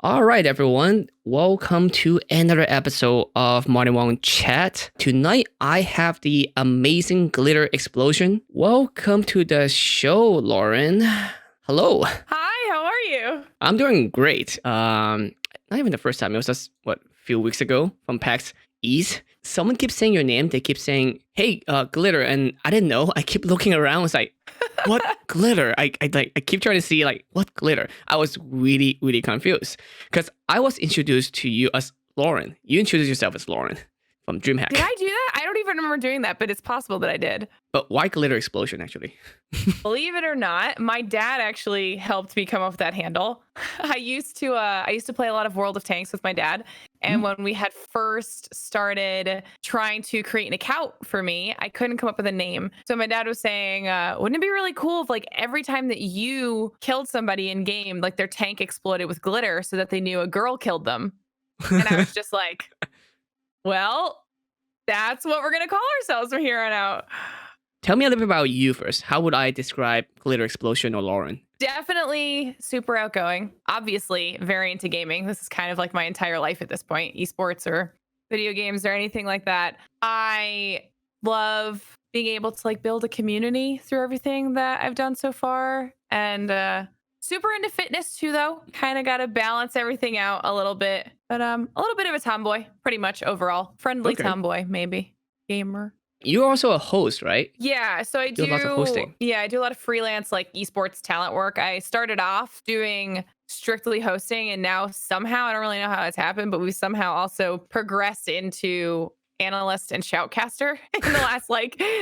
All right, everyone. Welcome to another episode of Martin Wong Chat. Tonight, I have the amazing Glitter Explosion. Welcome to the show, Lauren. Hello. Hi, how are you? I'm doing great. Not even the first time. It was just a few weeks ago from PAX East. Someone keeps saying your name. They keep saying, "Hey, Glitter," and I didn't know. I keep looking around. It's like, what glitter? I keep trying to see what glitter. I was really confused because I was introduced to you as Lauren. You introduced yourself as Lauren from DreamHack. Did I do that? I don't even remember doing that, but it's possible that I did. But why Glitter Explosion actually? Believe it or not, my dad actually helped me come up with that handle. I used to play a lot of World of Tanks with my dad. And when we had first started trying to create an account for me, I couldn't come up with a name. So my dad was saying, wouldn't it be really cool if every time that you killed somebody in game, their tank exploded with glitter so that they knew a girl killed them? And I was just like, well, that's what we're going to call ourselves from here on out. Tell me a little bit about you first. How would I describe Glitter Explosion or Lauren? Definitely super outgoing. Obviously, very into gaming. This is kind of like my entire life at this point, esports or video games or anything like that. I love being able to build a community through everything that I've done so far. And super into fitness too, though. Kind of got to balance everything out a little bit. But a little bit of a tomboy, pretty much overall. Friendly tomboy, maybe. Gamer. You're also a host, right? Yeah, so I do lots of hosting. Yeah, I do a lot of freelance esports talent work. I started off doing strictly hosting, and now somehow, I don't really know how it's happened, but we somehow also progressed into analyst and shoutcaster in the last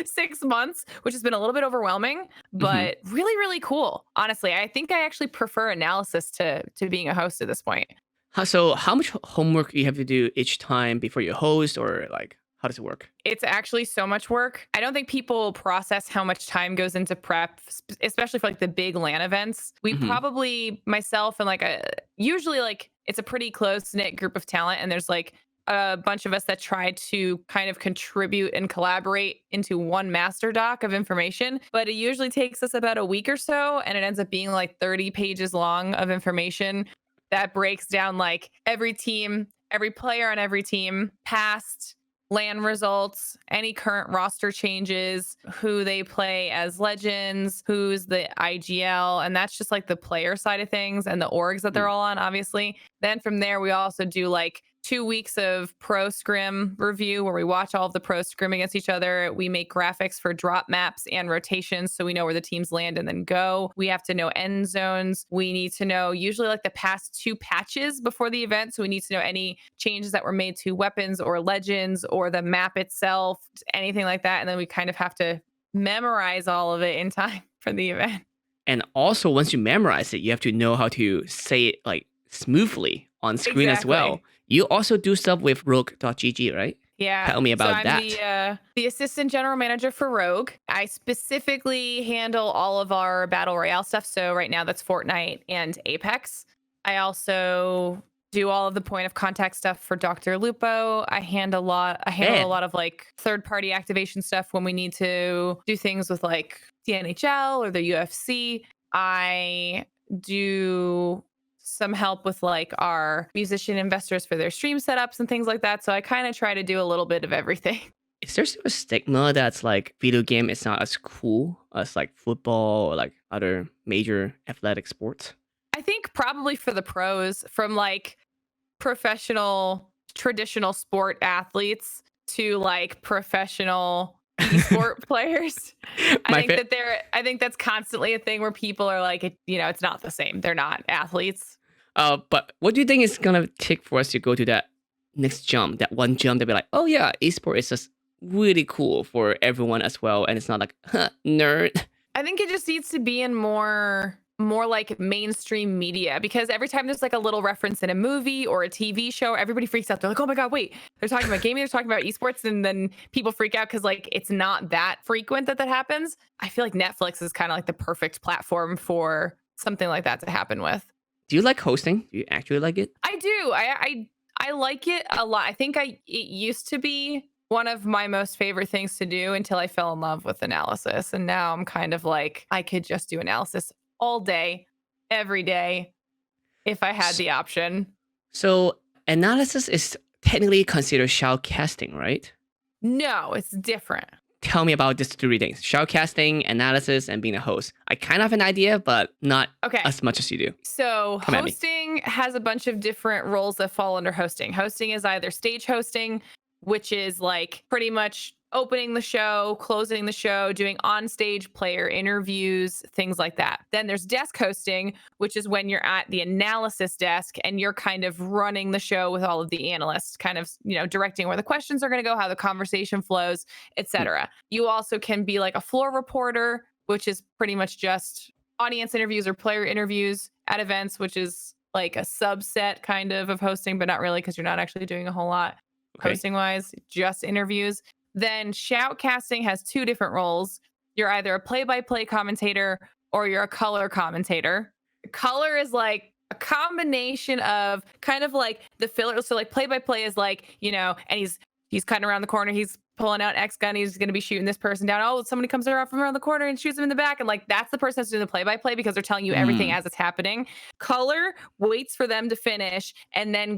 6 months, which has been a little bit overwhelming, but really cool. Honestly, I think I actually prefer analysis to being a host at this point. So how much homework do you have to do each time before you host, or how does it work? It's actually so much work. I don't think people process how much time goes into prep, especially for the big LAN events. We probably, myself and usually it's a pretty close knit group of talent, and there's a bunch of us that try to kind of contribute and collaborate into one master doc of information. But it usually takes us about a week or so, and it ends up being 30 pages long of information that breaks down every team, every player on every team, past LAN results, any current roster changes, who they play as legends, who's the IGL, and that's just the player side of things and the orgs that they're all on, obviously. Then from there, we also do 2 weeks of pro scrim review where we watch all of the pros scrim against each other. We make graphics for drop maps and rotations so we know where the teams land and then go. We have to know end zones. We need to know usually the past 2 patches before the event. So we need to know any changes that were made to weapons or legends or the map itself, anything like that. And then we kind of have to memorize all of it in time for the event. And also, once you memorize it, you have to know how to say it smoothly on screen as well. You also do stuff with rogue.gg, right? Yeah. Tell me about that. I'm the assistant general manager for Rogue. I specifically handle all of our battle royale stuff. So right now that's Fortnite and Apex. I also do all of the point of contact stuff for DrLupo. I handle a lot of third-party activation stuff when we need to do things with the NHL or the UFC. I do some help with our musician investors for their stream setups and things like that. So I kind of try to do a little bit of everything. Is there still a stigma that's video game is not as cool as football or other major athletic sports? I think probably for the pros, from professional traditional sport athletes to professional esport players. I think that's constantly a thing where people are it's not the same. They're not athletes. But what do you think is gonna take for us to go to that next jump, that one jump that be oh yeah, esport is just really cool for everyone as well, and it's not nerd. I think it just needs to be in more mainstream media, because every time there's a little reference in a movie or a TV show, everybody freaks out. They're oh my God, wait, they're talking about gaming, they're talking about esports, and then people freak out because it's not that frequent that happens. I feel like Netflix is kind of the perfect platform for something like that to happen with. Do you like hosting? Do you actually like it? I do. I like it a lot. I think it used to be one of my most favorite things to do until I fell in love with analysis. And now I'm kind of I could just do analysis all day, every day. if I had the option. So analysis is technically considered shoutcasting, right? No, it's different. Tell me about these three things: shoutcasting, analysis, and being a host. I kind of have an idea, but not Okay. as much as you do. So Come at me. hosting has a bunch of different roles that fall under hosting. Hosting is either stage hosting, which is like pretty much opening the show, closing the show, doing on-stage player interviews, things like that. Then there's desk hosting, which is when you're at the analysis desk and you're kind of running the show with all of the analysts, kind of, directing where the questions are going to go, how the conversation flows, etc. You also can be like a floor reporter, which is pretty much just audience interviews or player interviews at events, which is like a subset kind of hosting, but not really, because you're not actually doing a whole lot hosting wise, just interviews. Then shoutcasting has two different roles. You're either a play-by-play commentator or you're a color commentator. Color is like a combination of kind of like the filler. So like play-by-play is like, and he's cutting around the corner. He's pulling out X gun. He's going to be shooting this person down. Oh, somebody comes around from around the corner and shoots him in the back. And like, that's the person that's doing the play-by-play because they're telling you everything as it's happening. Color waits for them to finish and then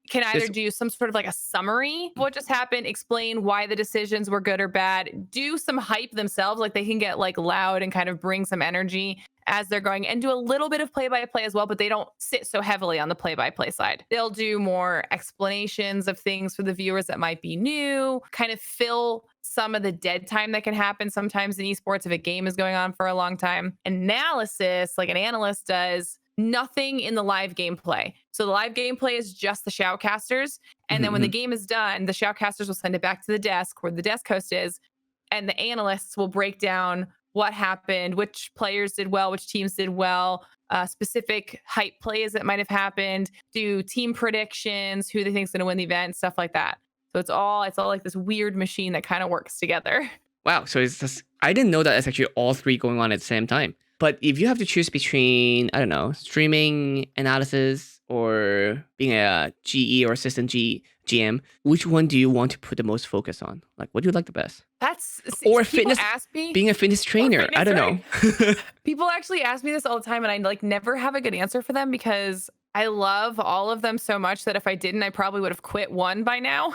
can either do some sort of like a summary of what just happened, explain why the decisions were good or bad, do some hype themselves, like they can get like loud and kind of bring some energy as they're going, and do a little bit of play-by-play as well, but they don't sit so heavily on the play-by-play side. They'll do more explanations of things for the viewers that might be new, kind of fill some of the dead time that can happen sometimes in esports if a game is going on for a long time. Analysis, like an analyst does, nothing in the live gameplay. So the live gameplay is just the shoutcasters. And then when the game is done, the shoutcasters will send it back to the desk where the desk host is. And the analysts will break down what happened, which players did well, which teams did well, specific hype plays that might have happened, do team predictions, who they think is going to win the event, stuff like that. So it's all like this weird machine that kind of works together. Wow. So it's just, I didn't know that it's actually all three going on at the same time. But if you have to choose between, I don't know, streaming, analysis, or being a GE or assistant GM, which one do you want to put the most focus on? Like, what do you like the best? Or fitness, ask me, being a fitness trainer. I don't know. People actually ask me this all the time, and I like never have a good answer for them because I love all of them so much that if I didn't, I probably would have quit one by now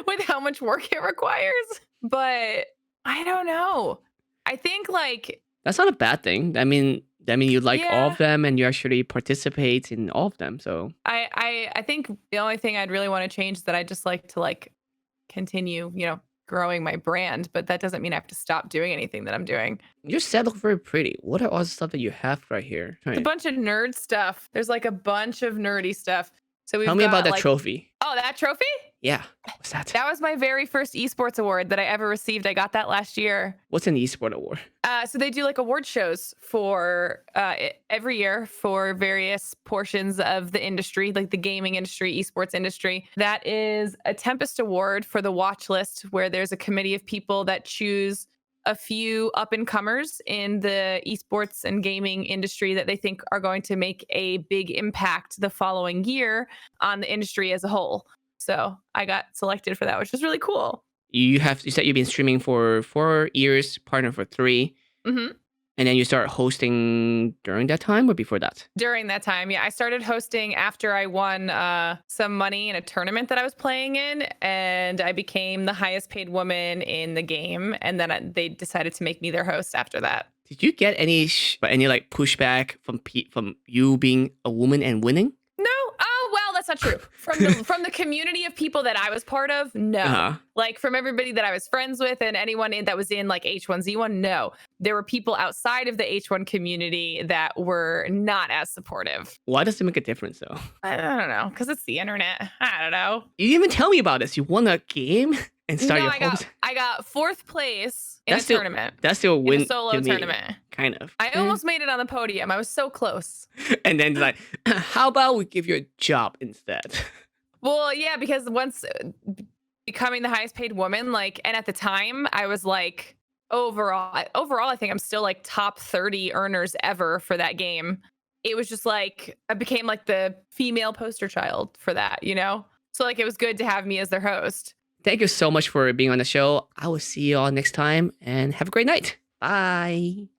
with how much work it requires. But I don't know. I think like... That's not a bad thing. I mean, you like all of them and you actually participate in all of them. So I think the only thing I'd really want to change is that I just like to like continue, growing my brand, but that doesn't mean I have to stop doing anything that I'm doing. Your set looks very pretty. What are all the stuff that you have right here? It's a bunch of nerd stuff. There's like a bunch of nerdy stuff. So we've Tell me about that like, trophy. Oh, that trophy? Yeah. What's that? That was my very first esports award that I ever received. I got that last year. What's an esport award? So they do like award shows for every year for various portions of the industry, like the gaming industry, esports industry. That is a Tempest Award for the watch list, where there's a committee of people that choose a few up-and-comers in the esports and gaming industry that they think are going to make a big impact the following year on the industry as a whole. So I got selected for that, which was really cool. You said you've been streaming for 4 years, partner for 3. Mm-hmm. And then you start hosting during that time or before that? During that time, yeah. I started hosting after I won some money in a tournament that I was playing in, and I became the highest paid woman in the game. And then they decided to make me their host after that. Did you get any like pushback from you being a woman and winning? No. Oh, well, that's not true. From the community of people that I was part of, no. Uh-huh. Like from everybody that I was friends with and anyone that was in like H1Z1, no. There were people outside of the H1 community that were not as supportive. Why does it make a difference though? I don't know, because it's the internet. I don't know. You didn't even tell me about this. You won a game and started your host. I got 4th place in a tournament. That's still a win. In a solo tournament. Kind of. I almost made it on the podium. I was so close. And then like, how about we give you a job instead? Well, yeah, because once becoming the highest paid woman, like, and at the time I was like, overall, I think I'm still like top 30 earners ever for that game. It was just like, I became like the female poster child for that, So like, it was good to have me as their host. Thank you so much for being on the show. I will see you all next time and have a great night. Bye.